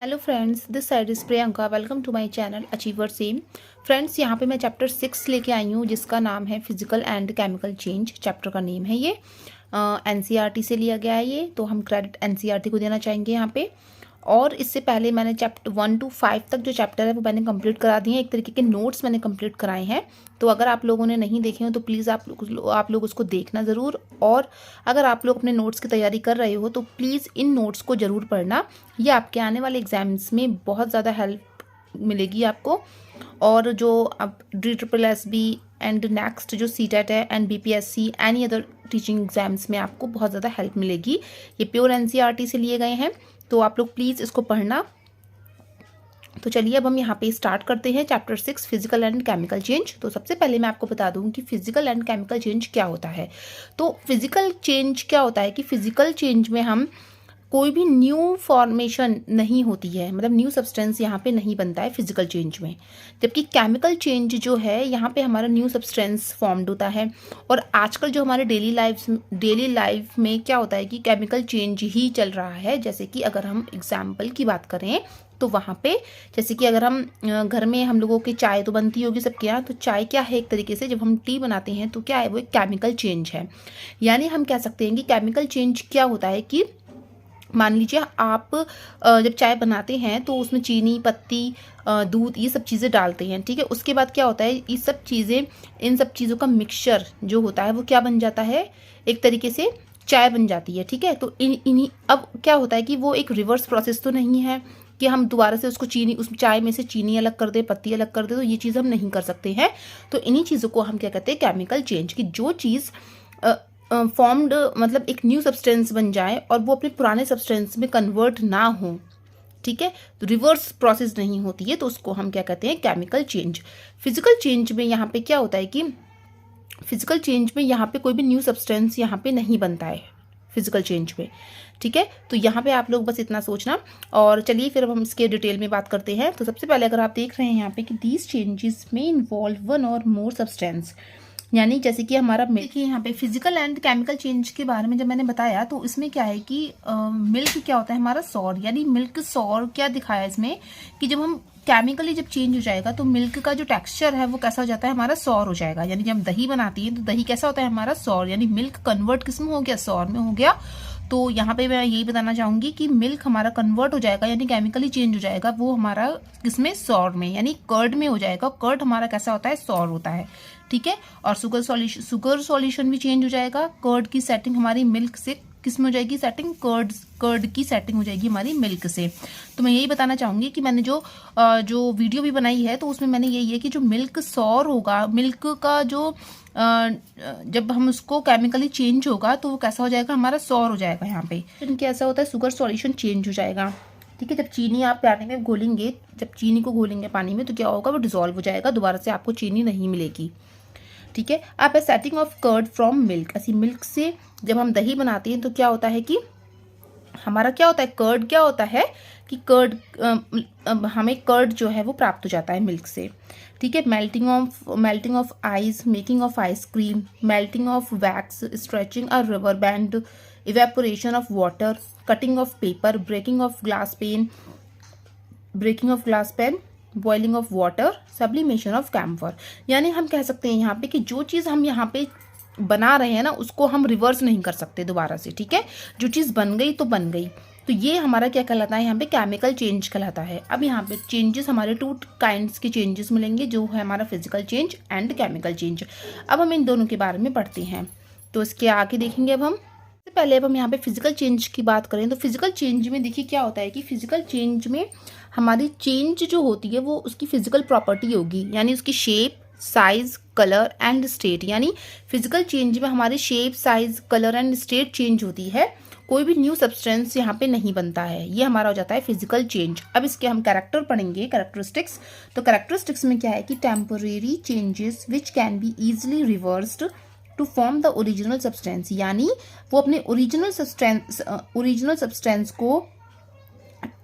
Hello friends, this side is Priyanka. Welcome to my channel achiever सेम। Friends, यहाँ पे मैं चैप्टर 6 लेके आई हूँ जिसका नाम है physical and chemical change. Chapter का नेम है ये। एनसीईआरटी से लिया गया है ये, तो हम क्रेडिट एनसीईआरटी को देना चाहेंगे यहाँ पे। और इससे पहले मैंने चैप्टर 1 to 5 तक जो चैप्टर है वो मैंने कंप्लीट करा दिए हैं। एक तरीके के नोट्स मैंने कंप्लीट कराए हैं। तो अगर आप लोगों ने नहीं देखे हो तो प्लीज़ आप लोग उसको देखना ज़रूर। और अगर आप लोग अपने नोट्स की तैयारी कर रहे हो तो प्लीज़ इन नोट्स को ज़रूर पढ़ना। ये आपके आने वाले एग्जाम्स में बहुत ज़्यादा हेल्प मिलेगी आपको। और जो अब DSSB एंड नेक्स्ट जो CTET है and BPSC any other teaching exams में आपको बहुत ज़्यादा हेल्प मिलेगी। ये प्योर एनसीईआरटी से लिए गए हैं, तो आप लोग प्लीज़ इसको पढ़ना। तो चलिए अब हम यहाँ पे स्टार्ट करते हैं chapter 6 physical and chemical change. तो सबसे पहले मैं आपको बता दूँ कि फिजिकल एंड केमिकल चेंज क्या होता है। तो फिजिकल चेंज क्या होता है कि फिजिकल चेंज में हम कोई भी न्यू फॉर्मेशन नहीं होती है, मतलब न्यू सब्सटेंस यहाँ पे नहीं बनता है फिजिकल चेंज में। जबकि केमिकल चेंज जो है यहाँ पे हमारा न्यू सब्सटेंस फॉर्म्ड होता है। और आजकल जो हमारे डेली लाइफ में क्या होता है कि केमिकल चेंज ही चल रहा है। जैसे कि अगर हम एग्जाम्पल की बात करें तो वहाँ पे जैसे कि अगर हम घर में हम लोगों की चाय तो बनती होगी सबके यहाँ, तो चाय क्या है, एक तरीके से जब हम टी बनाते हैं तो क्या है, वो एक केमिकल चेंज है। यानी हम कह सकते हैं कि केमिकल चेंज क्या होता है कि मान लीजिए आप जब चाय बनाते हैं तो उसमें चीनी, पत्ती, दूध, ये सब चीज़ें डालते हैं। ठीक है, उसके बाद क्या होता है, ये सब चीज़ें, इन सब चीज़ों का मिक्सचर जो होता है वो क्या बन जाता है, एक तरीके से चाय बन जाती है। ठीक है, तो इन्हीं अब क्या होता है कि वो एक रिवर्स प्रोसेस तो नहीं है कि हम दोबारा से उसको चीनी, उस चाय में से चीनी अलग कर दे, पत्ती अलग कर दे, तो ये चीज़ हम नहीं कर सकते हैं। तो इन्हीं चीज़ों को हम क्या कहते हैं, केमिकल चेंज। की जो चीज़ फॉर्म्ड मतलब एक न्यू सब्सटेंस बन जाए और वो अपने पुराने सब्सटेंस में कन्वर्ट ना हो। ठीक है, तो रिवर्स प्रोसेस नहीं होती है, तो उसको हम क्या कहते हैं, केमिकल चेंज। फिजिकल चेंज में यहाँ पे क्या होता है कि फिजिकल चेंज में यहाँ पे कोई भी न्यू सब्सटेंस यहाँ पे नहीं बनता है फिजिकल चेंज में। ठीक है, तो यहाँ पे आप लोग बस इतना सोचना। और चलिए फिर अब हम इसके डिटेल में बात करते हैं। तो सबसे पहले अगर आप देख रहे हैं यहाँ पे कि दीज चेंजेस में इन्वॉल्व वन और मोर सब्सटेंस, यानी जैसे कि हमारा देखिए यहाँ पे फिजिकल एंड केमिकल चेंज के बारे में जब मैंने बताया तो इसमें क्या है कि मिल्क क्या होता है, हमारा सॉर, यानी मिल्क सॉर क्या दिखाया इसमें कि जब हम केमिकली जब चेंज हो जाएगा तो मिल्क का जो टेक्सचर है वो कैसा हो जाता है, हमारा सॉर हो जाएगा। यानी जब दही बनाती है तो दही कैसा होता है, हमारा सॉर, यानी मिल्क कन्वर्ट किस में हो गया, सॉर में हो गया। तो यहाँ पे मैं यही बताना चाहूंगी कि मिल्क हमारा कन्वर्ट हो जाएगा, यानी केमिकली चेंज हो जाएगा, वो हमारा किसमें, सॉर में, यानी कर्ड में हो जाएगा। कर्ड हमारा कैसा होता है, सॉर होता है। ठीक है, और शुगर सॉल्यूशन भी चेंज हो जाएगा। कर्ड की सेटिंग हमारी मिल्क से किस में हो जाएगी, सेटिंग कर्ड की सेटिंग हो जाएगी हमारी मिल्क से। तो मैं यही बताना चाहूंगी कि मैंने जो वीडियो भी बनाई है तो उसमें मैंने यही है कि जो मिल्क सॉर होगा, मिल्क का जो जब हम उसको केमिकली चेंज होगा तो वो कैसा हो जाएगा, हमारा सॉर हो जाएगा। यहाँ पे कैसा होता है, शुगर सॉल्यूशन चेंज हो जाएगा। ठीक है, जब चीनी आप पानी में घोलेंगे, जब चीनी को घोलेंगे पानी में तो क्या होगा, वो डिजोल्व हो जाएगा, दोबारा से आपको चीनी नहीं मिलेगी। ठीक है, आप setting of curd from milk, ऐसी मिल्क से जब हम दही बनाते हैं तो क्या होता है कि हमारा क्या होता है, कर्ड क्या होता है कि कर्ड हमें कर्ड जो है वो प्राप्त हो जाता है मिल्क से। ठीक है, melting of ice, making of ice cream, melting of wax, stretching a rubber band, evaporation of water, cutting of paper, breaking of glass pane, boiling of water, sublimation of camphor. यानी हम कह सकते हैं यहाँ पे कि जो चीज़ हम यहाँ पे बना रहे हैं ना उसको हम रिवर्स नहीं कर सकते दोबारा से। ठीक है, जो चीज़ बन गई तो बन गई। तो ये हमारा क्या कहलाता है, यहाँ पे केमिकल चेंज कहलाता है। अब यहाँ पे चेंजेस हमारे 2 काइंड्स के चेंजेस मिलेंगे, जो है हमारा physical change and chemical change. अब हम इन दोनों के बारे में पढ़ते हैं, तो इसके आगे देखेंगे। अब पहले अब हम यहाँ पे फिजिकल चेंज की बात करें तो फिजिकल चेंज में देखिए क्या होता है कि फिजिकल चेंज में हमारी चेंज जो होती है वो उसकी फिजिकल प्रॉपर्टी होगी, यानी उसकी shape, size, colour and state. यानी फिजिकल चेंज में हमारी shape, size, colour and state change होती है, कोई भी न्यू सब्सटेंस यहाँ पे नहीं बनता है। ये हमारा हो जाता है फिजिकल चेंज। अब इसके हम कैरेक्टर पढ़ेंगे, कैरेक्टरिस्टिक्स। तो कैरेक्टरिस्टिक्स में क्या है कि temporary changes which can be easily reversed to form the original substance, यानी वो अपने ओरिजिनल सब्सटेंस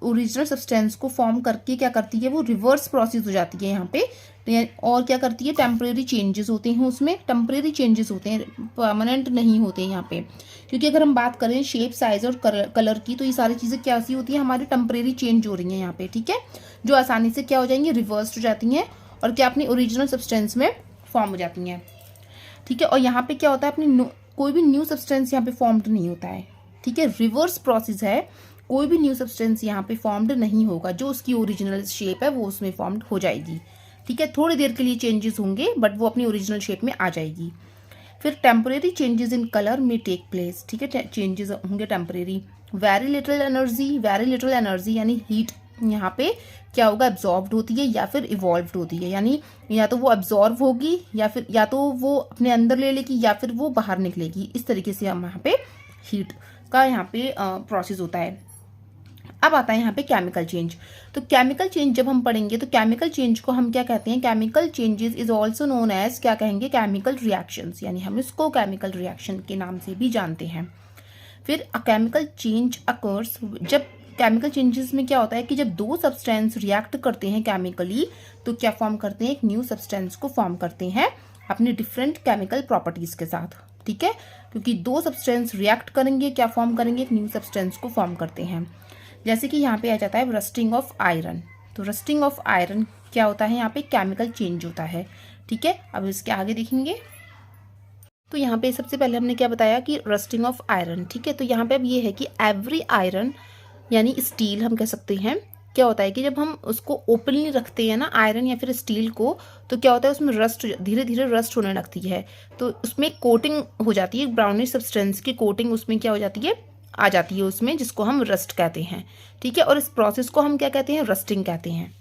ओरिजिनल सब्सटेंस को फॉर्म करके क्या करती है, वो रिवर्स प्रोसेस हो जाती है यहाँ पे, और क्या करती है, टेम्परेरी चेंजेस होते हैं उसमें, टेम्परेरी चेंजेस होते हैं, परमानेंट नहीं होते हैं यहाँ पे। क्योंकि अगर हम बात करें शेप, साइज और कलर की, तो ये सारी चीज़ें क्या सी होती है, हमारी टेम्परेरी चेंज हो रही हैं यहाँ पे, ठीक है, जो आसानी से क्या हो जाएंगी, रिवर्स हो जाती हैं और क्या अपनी ओरिजिनल सब्सटेंस में फॉर्म हो जाती हैं, ठीक है। और यहाँ पे क्या होता है, अपनी कोई भी न्यू सब्सटेंस यहाँ पे फॉर्म्ड नहीं होता है, ठीक है, रिवर्स प्रोसेस है, कोई भी न्यू सब्सटेंस यहाँ पे फॉर्म्ड नहीं होगा, जो उसकी ओरिजिनल शेप है वो उसमें फॉर्म्ड हो जाएगी, ठीक है। थोड़ी देर के लिए चेंजेस होंगे बट वो अपनी ओरिजिनल शेप में आ जाएगी। फिर टेम्परेरी चेंजेस इन कलर में टेक प्लेस, ठीक है, चेंजेस होंगे टेम्परेरी। वेरी लिटिल एनर्जी यानी हीट यहाँ पे क्या होगा, एब्जॉर्ब्ड होती है या फिर इवॉल्व्ड होती है, यानी या तो वो एब्जॉर्ब होगी या तो वो अपने अंदर ले लेगी या फिर वो बाहर निकलेगी, इस तरीके से हम यहाँ पे हीट का यहाँ पे प्रोसेस होता है। अब आता है यहाँ पे केमिकल चेंज। तो केमिकल चेंज जब हम पढ़ेंगे तो केमिकल चेंज को हम क्या कहते हैं, chemical changes is also known as, क्या कहेंगे, केमिकल रिएक्शंस, यानी हम इसको केमिकल रिएक्शन के नाम से भी जानते हैं। फिर केमिकल चेंज अकर्स, जब केमिकल चेंजेस में क्या होता है कि जब दो सब्सटेंस रिएक्ट करते हैं केमिकली, तो क्या फॉर्म करते हैं, एक न्यू सब्सटेंस को फॉर्म करते हैं अपने डिफरेंट केमिकल प्रॉपर्टीज के साथ, ठीक है, क्योंकि दो सब्सटेंस रिएक्ट करेंगे, क्या फॉर्म करेंगे, एक न्यू सब्सटेंस को फॉर्म करते हैं। जैसे कि यहाँ पे आ जाता है रस्टिंग ऑफ आयरन, तो रस्टिंग ऑफ आयरन क्या होता है, यहाँ पे केमिकल चेंज होता है, ठीक है। अब इसके आगे देखेंगे तो यहाँ पे सबसे पहले हमने क्या बताया कि रस्टिंग ऑफ आयरन, ठीक है। तो यहाँ पे अब ये है कि एवरी आयरन यानी स्टील हम कह सकते हैं, क्या होता है कि जब हम उसको ओपनली रखते हैं ना आयरन या फिर स्टील को, तो क्या होता है उसमें रस्ट, धीरे धीरे रस्ट होने लगती है, तो उसमें कोटिंग हो जाती है, ब्राउनिश सब्सटेंस की कोटिंग उसमें क्या हो जाती है, आ जाती है उसमें, जिसको हम रस्ट कहते हैं, ठीक है। और इस प्रोसेस को हम क्या कहते हैं, रस्टिंग कहते हैं।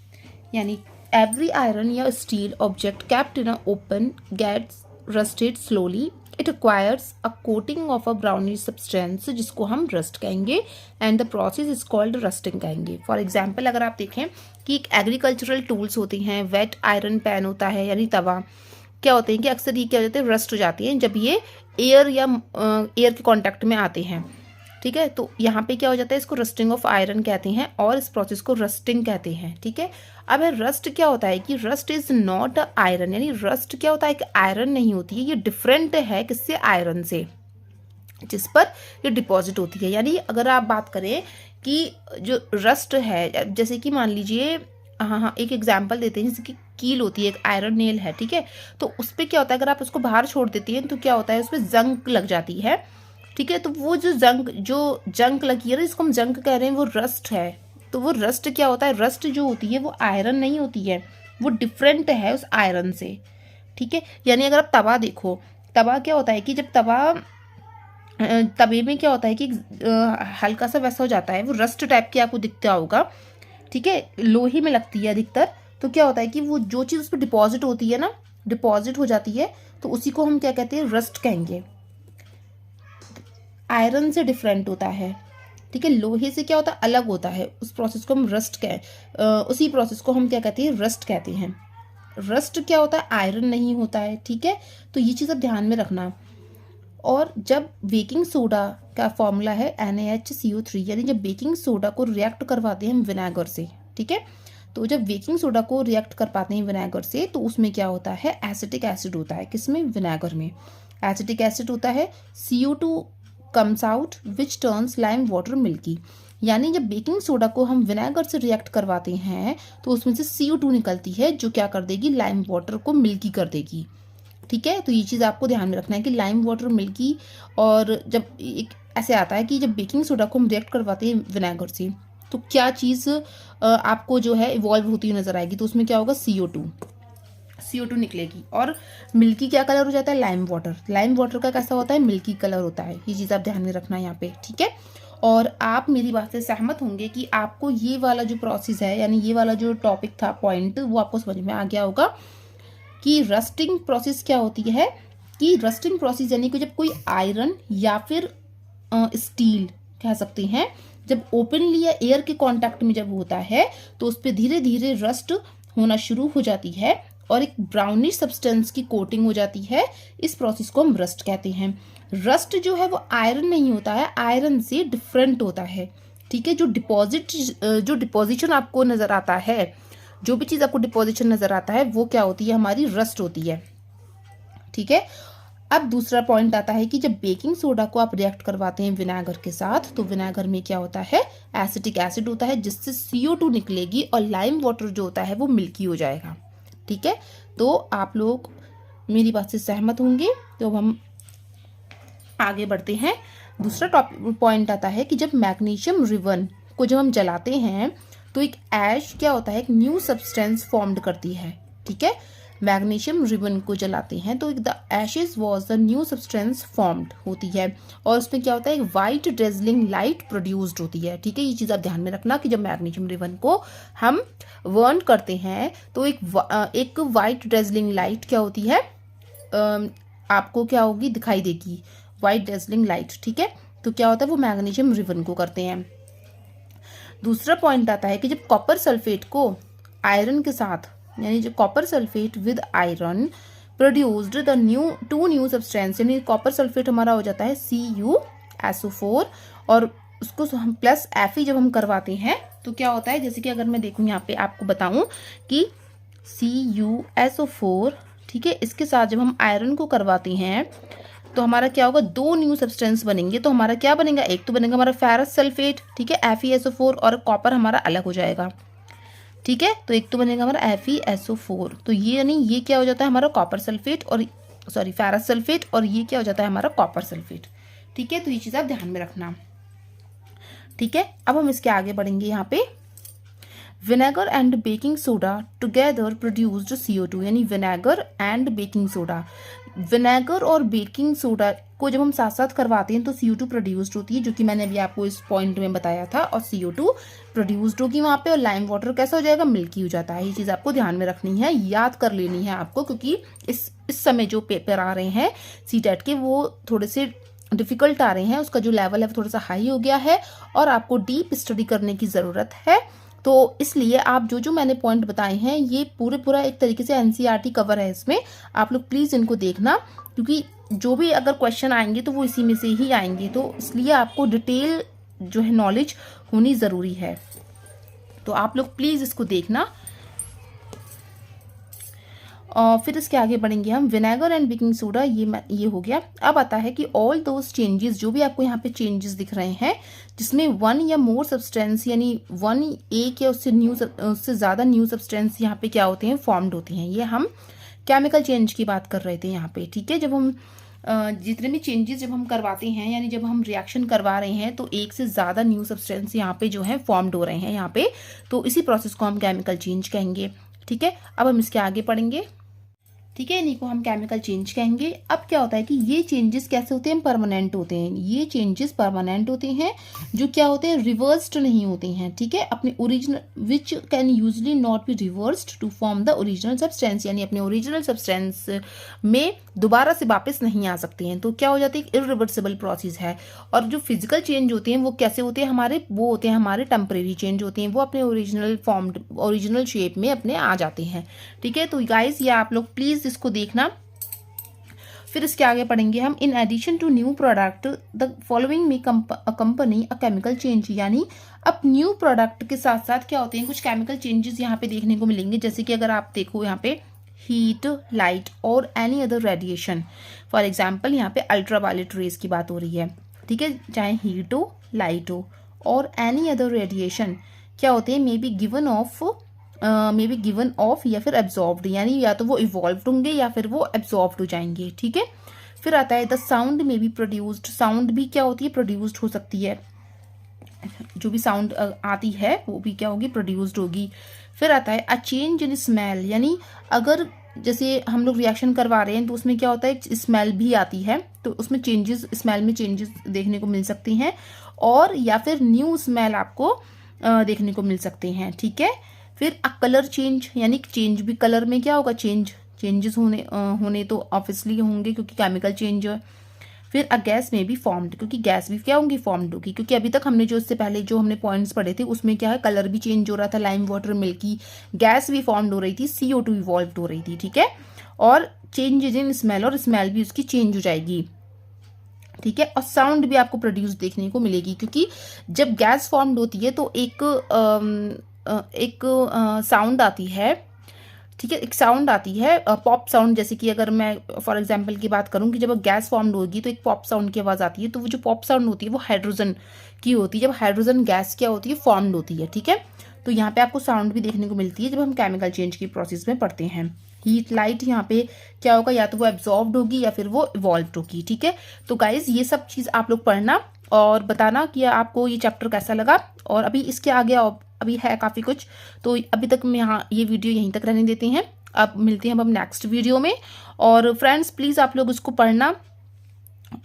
यानी एवरी आयरन या steel object kept in a open gets rusted slowly, it acquires a coating of a brownish substance, जिसको हम रस्ट कहेंगे, and the process is called rusting कहेंगे। फॉर एग्जाम्पल अगर आप देखें कि एक एग्रीकल्चरल टूल्स होती हैं, वेट आयरन पैन होता है यानी तवा, क्या होते हैं कि अक्सर ये क्या हो जाते हैं, रस्ट हो जाती हैं जब ये एयर या एयर के कॉन्टैक्ट में आते हैं, ठीक है। तो यहाँ पे क्या हो जाता है, इसको रस्टिंग ऑफ आयरन कहते हैं और इस प्रोसेस को रस्टिंग कहते हैं, ठीक है। अब रस्ट क्या होता है कि rust is not a iron, यानी रस्ट क्या होता है कि आयरन नहीं होती है, ये डिफरेंट है किससे, आयरन से, जिस पर ये डिपॉजिट होती है। यानी अगर आप बात करें कि जो रस्ट है, जैसे कि मान लीजिए, हाँ एक एग्जाम्पल देते हैं, जैसे कि कील होती है, एक आयरन नेल है, ठीक है, तो उस पर क्या होता है, अगर आप उसको बाहर छोड़ देती हैं तो क्या होता है, उस पर जंग लग जाती है, ठीक है। तो वो जो जंग लगी है ना, जिसको हम जंग कह रहे हैं, वो रस्ट है। तो वो रस्ट क्या होता है, रस्ट जो होती है वो आयरन नहीं होती है, वो डिफरेंट है उस आयरन से, ठीक है। यानी अगर आप तवा देखो, तवा क्या होता है कि जब तवे में क्या होता है कि हल्का सा वैसा हो जाता है, वो रस्ट टाइप की आपको दिखता होगा, ठीक है, लोहे में लगती है अधिकतर। तो क्या होता है कि वो जो चीज़ उस पर डिपॉजिट होती है ना, डिपॉजिट हो जाती है, तो उसी को हम क्या कहते हैं, रस्ट कहेंगे। आयरन से डिफरेंट होता है, ठीक है, लोहे से क्या होता है, अलग होता है, उस प्रोसेस को हम उसी प्रोसेस को हम क्या कहते हैं, रस्ट कहते हैं। रस्ट क्या होता है, आयरन नहीं होता है, ठीक है। तो ये चीज़ अब ध्यान में रखना। और जब बेकिंग सोडा का फॉर्मूला है NaHCO3, यानी जब बेकिंग सोडा को रिएक्ट करवाते हैं हम विनेगर से, ठीक है, तो जब बेकिंग सोडा को रिएक्ट कर पाते हैं विनेगर से, तो उसमें क्या होता है, एसिटिक एसिड होता है, किसमें, विनेगर में एसिटिक एसिड होता है। CO2 comes out which turns lime water milky, यानी जब बेकिंग सोडा को हम विनेगर से रिएक्ट करवाते हैं तो उसमें से CO2 निकलती है, जो क्या कर देगी, लाइम वाटर को मिल्की कर देगी, ठीक है। तो ये चीज़ आपको ध्यान में रखना है कि लाइम वाटर मिल्की, और जब एक ऐसे आता है कि जब बेकिंग सोडा को हम रिएक्ट करवाते हैं विनेगर से, तो क्या चीज़ आपको जो है इवॉल्व होती हुई नजर आएगी, तो उसमें क्या होगा, CO2 निकलेगी, और मिल्की क्या कलर हो जाता है, लाइम वाटर का कैसा होता है, मिल्की कलर होता है। ये चीज़ आप ध्यान में रखना है यहाँ पे, ठीक है। और आप मेरी बात से सहमत होंगे कि आपको ये वाला जो प्रोसेस है, यानी ये वाला जो टॉपिक था, पॉइंट, वो आपको समझ में आ गया होगा कि रस्टिंग प्रोसेस क्या होती है। कि रस्टिंग प्रोसेस यानी कि जब कोई आयरन या फिर स्टील कह सकते हैं, जब ओपनली या एयर के कांटेक्ट में जब होता है, तो उस पर धीरे धीरे रस्ट होना शुरू हो जाती है और एक ब्राउनिश सब्सटेंस की कोटिंग हो जाती है। इस प्रोसेस को हम रस्ट कहते हैं। रस्ट जो है वो आयरन नहीं होता है, आयरन से डिफरेंट होता है, ठीक है। जो डिपोजिशन आपको नज़र आता है, जो भी चीज़ आपको डिपोजिशन नज़र आता है वो क्या होती है, हमारी रस्ट होती है। ठीक है। अब दूसरा पॉइंट आता है कि जब बेकिंग सोडा को आप रिएक्ट करवाते हैं विनेगर के साथ, तो विनेगर में क्या होता है, एसिटिक एसिड होता है, जिससे CO2 निकलेगी और लाइम वाटर जो होता है वो मिल्की हो जाएगा। ठीक है। तो आप लोग मेरी बात से सहमत होंगे। तो हम आगे बढ़ते हैं। दूसरा टॉपिक पॉइंट आता है कि जब मैग्नीशियम रिबन को जब हम जलाते हैं तो एक ऐश क्या होता है, एक न्यू सब्सटेंस फॉर्म्ड करती है। ठीक है। मैग्नीशियम रिबन को जलाते हैं तो the Ashes was the new substance formed होती है, और उसमें क्या होता है, एक वाइट ड्रेजलिंग लाइट प्रोड्यूस्ड होती है। ठीक है। ये चीज़ आप ध्यान में रखना कि जब मैग्नीशियम रिबन को हम बर्न करते हैं तो एक वाइट ड्रेजलिंग लाइट क्या होती है, आपको क्या होगी, दिखाई देगी, वाइट डेजलिंग लाइट। ठीक है। तो क्या होता है, वो मैग्नीशियम रिबन को करते हैं। दूसरा पॉइंट आता है कि जब कॉपर सल्फेट को आयरन के साथ, यानी जो copper sulphate with iron produced the two new substance, यानी कॉपर सल्फेट हमारा हो जाता है CuSO4, और उसको हम प्लस Fe जब हम करवाते हैं तो क्या होता है, जैसे कि अगर मैं देखूँ यहाँ पे आपको बताऊं कि CuSO4, ठीक है, इसके साथ जब हम आयरन को करवाते हैं तो हमारा क्या होगा, दो न्यू सब्सटेंस बनेंगे। तो हमारा क्या बनेगा, एक तो बनेगा हमारा फेरस सल्फेट, ठीक है, FeSO4, और कॉपर हमारा अलग हो जाएगा। ठीक है। तो एक तो बनेगा हमारा FeSO4, तो ये यानी ये क्या हो जाता है हमारा कॉपर सल्फेट, और सॉरी फेरस सल्फेट, और ये क्या हो जाता है हमारा कॉपर सल्फेट। ठीक है। तो ये चीज़ आप ध्यान में रखना। ठीक है। अब हम इसके आगे बढ़ेंगे। यहाँ पे vinegar and baking soda together produced CO2, यानी vinegar and baking soda, vinegar और बेकिंग सोडा को जब हम साथ साथ करवाते हैं तो CO2 प्रोड्यूस्ड होती है, जो कि मैंने अभी आपको इस पॉइंट में बताया था, और CO2 प्रोड्यूस्ड होगी वहाँ पे, और लाइम वाटर कैसा हो जाएगा, मिल्की हो जाता है। ये चीज़ आपको ध्यान में रखनी है, याद कर लेनी है आपको, क्योंकि इस समय जो पेपर आ रहे हैं CTET के वो थोड़े से डिफिकल्ट आ रहे हैं, उसका जो लेवल है वो थोड़ा सा हाई हो गया है, और आपको डीप स्टडी करने की ज़रूरत है। तो इसलिए आप जो जो मैंने पॉइंट बताए हैं ये पूरा एक तरीके से NCERT कवर है इसमें, आप लोग प्लीज़ इनको देखना, क्योंकि जो भी अगर क्वेश्चन आएंगे तो वो इसी में से ही आएंगे, तो इसलिए आपको डिटेल जो है नॉलेज होनी ज़रूरी है। तो आप लोग प्लीज़ इसको देखना। और फिर इसके आगे बढ़ेंगे हम, विनेगर एंड बेकिंग सोडा, ये हो गया। अब आता है कि ऑल दोज चेंजेस, जो भी आपको यहाँ पे चेंजेस दिख रहे हैं जिसमें वन या मोर सब्सटेंस, यानी वन एक या उससे ज़्यादा न्यू सब्सटेंस यहाँ पे क्या होते हैं, फॉर्म्ड होती हैं। ये हम केमिकल चेंज की बात कर रहे थे यहाँ पे। ठीक है। जब हम जितने भी चेंजेस जब हम करवाते हैं, यानी जब हम रिएक्शन करवा रहे हैं तो एक से ज़्यादा न्यू सब्सटेंस यहाँ पे जो है फॉर्म्ड हो रहे हैं यहाँ पे, तो इसी प्रोसेस को हम केमिकल चेंज कहेंगे। ठीक है। अब हम इसके आगे पढ़ेंगे। ठीक है। इन्हीं को हम केमिकल चेंज कहेंगे। अब क्या होता है कि ये चेंजेस कैसे होते हैं, परमानेंट होते हैं। ये चेंजेस परमानेंट होते हैं, जो क्या होते हैं, रिवर्स्ड नहीं होते हैं। ठीक है। अपने original, which can usually not be reversed to form the original substance, यानी अपने ओरिजिनल सब्सटेंस में दोबारा से वापस नहीं आ सकते हैं। तो क्या हो जाती है, इरिवर्सिबल प्रोसेस है। और जो फिजिकल चेंज होते हैं वो कैसे होते हैं हमारे, वो होते हैं हमारे टेम्परेरी चेंज होते हैं, वो अपने ओरिजिनल शेप में अपने आ जाते हैं। ठीक है। तो गाइस ये आप लोग प्लीज इसको देखना। फिर इसके आगे पढ़ेंगे हम, in addition to new product the following may accompany a chemical change, यानी अब न्यू प्रोडक्ट के साथ साथ क्या होते हैं, कुछ केमिकल चेंजेस यहाँ पे देखने को मिलेंगे। जैसे कि अगर आप देखो यहाँ पे हीट, लाइट और any other radiation, for example यहाँ पे अल्ट्रावायलेट रेज की बात हो रही है। ठीक है। चाहे हीट हो, लाइट हो, और एनी अदर रेडिएशन क्या होते हैं, मे बी गिवन ऑफ या फिर एब्जॉर्ब्ड, यानी या तो वो इवॉल्व्ड होंगे या फिर वो एब्जॉर्ब्ड हो जाएंगे। ठीक है। फिर आता है द साउंड में बी प्रोड्यूस्ड, साउंड भी क्या होती है, प्रोड्यूस्ड हो सकती है। जो भी साउंड आती है वो भी क्या होगी, प्रोड्यूस्ड होगी। फिर आता है अ चेंज इन स्मेल, यानी अगर जैसे हम लोग रिएक्शन करवा रहे हैं तो उसमें क्या होता है, स्मेल भी आती है, तो उसमें चेंजेस, स्मेल में चेंजेस देखने को मिल सकती हैं, और या फिर न्यू स्मेल आपको देखने को मिल सकते हैं। ठीक है। फिर अ कलर चेंज, यानी चेंज भी कलर में क्या होगा, चेंजेस होने तो ऑब्वियसली होंगे क्योंकि केमिकल चेंज है। फिर अ गैस में भी फॉर्म्ड, क्योंकि गैस भी क्या होंगी, फॉर्म्ड होगी, क्योंकि अभी तक हमने जो इससे पहले जो हमने पॉइंट्स पढ़े थे उसमें क्या है, कलर भी चेंज हो रहा था, लाइम वाटर, मिल्की, गैस भी फॉर्म्ड हो रही थी, CO2 इवॉल्व हो रही थी। ठीक है। और चेंज इन स्मेल, और स्मेल भी उसकी चेंज हो जाएगी। ठीक है। और साउंड भी आपको प्रोड्यूस देखने को मिलेगी, क्योंकि जब गैस फॉर्म्ड होती है तो एक साउंड आती है, ठीक है, एक साउंड आती है पॉप साउंड। जैसे कि अगर मैं फॉर एग्जांपल की बात करूं कि जब गैस फॉर्म्ड होगी तो एक पॉप साउंड की आवाज़ आती है, तो वो जो पॉप साउंड होती है वो हाइड्रोजन की होती है, जब हाइड्रोजन गैस क्या होती है, फॉर्म्ड होती है, ठीक है। तो यहाँ पे आपको साउंड भी देखने को मिलती है जब हम केमिकल चेंज की प्रोसेस में पढ़ते हैं। हीट लाइट यहाँ पे क्या होगा, या तो वो एब्जॉर्ब्ड होगी या फिर वो इवॉल्व होगी, ठीक है। तो गाइज ये सब चीज़ आप लोग पढ़ना और बताना कि आपको ये चैप्टर कैसा लगा। और अभी इसके आगे अभी है काफ़ी कुछ, तो अभी तक मैं यहाँ ये वीडियो यहीं तक रहने देते हैं। अब मिलते हैं अब हम नेक्स्ट वीडियो में। और फ्रेंड्स प्लीज़ आप लोग उसको पढ़ना,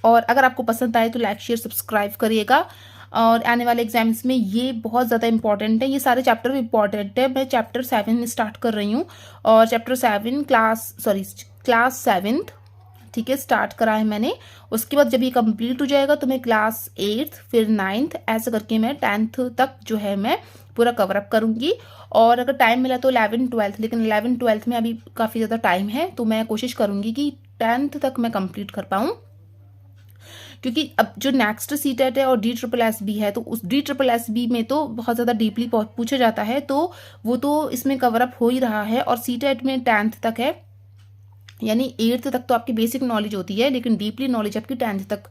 और अगर आपको पसंद आए तो लाइक शेयर सब्सक्राइब करिएगा। और आने वाले एग्जाम्स में ये बहुत ज़्यादा इंपॉर्टेंट है, ये सारे चैप्टर इंपॉर्टेंट है। मैं चैप्टर 7 स्टार्ट कर रही हूँ, और चैप्टर 7 क्लास 7th, ठीक है, स्टार्ट करा है मैंने। उसके बाद जब ये कंप्लीट हो जाएगा तो मैं क्लास 8th फिर 9th ऐसे करके मैं 10th तक जो है मैं पूरा कवर अप करूँगी। और अगर टाइम मिला तो 11th 12th, लेकिन 11th 12th में अभी काफ़ी ज़्यादा टाइम है, तो मैं कोशिश करूँगी कि 10th तक मैं कंप्लीट कर पाऊँ। क्योंकि अब जो नेक्स्ट सीटेट है और DSSB है, तो उस DSSB में तो बहुत ज़्यादा डीपली पूछा जाता है, तो वो तो इसमें कवर अप हो ही रहा है। और सीटेट में 10th तक है, यानी 8th तक तो आपकी बेसिक नॉलेज होती है, लेकिन डीपली नॉलेज आपकी 10th तक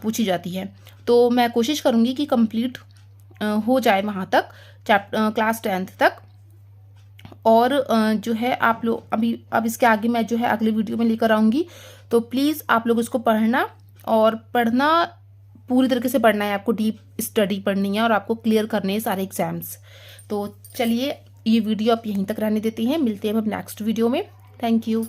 पूछी जाती है। तो मैं कोशिश करूँगी कि कंप्लीट हो जाए वहाँ तक क्लास 10th तक। और जो है आप लोग अब इसके आगे मैं जो है अगले वीडियो में लेकर आऊँगी, तो प्लीज़ आप लोग इसको पढ़ना, और पढ़ना पूरी तरीके से पढ़ना है आपको, डीप स्टडी पढ़नी है और आपको क्लियर करने हैं सारे एग्जाम्स। तो चलिए ये वीडियो आप यहीं तक रहने देते हैं, मिलते हैं अब नेक्स्ट वीडियो में। Thank you.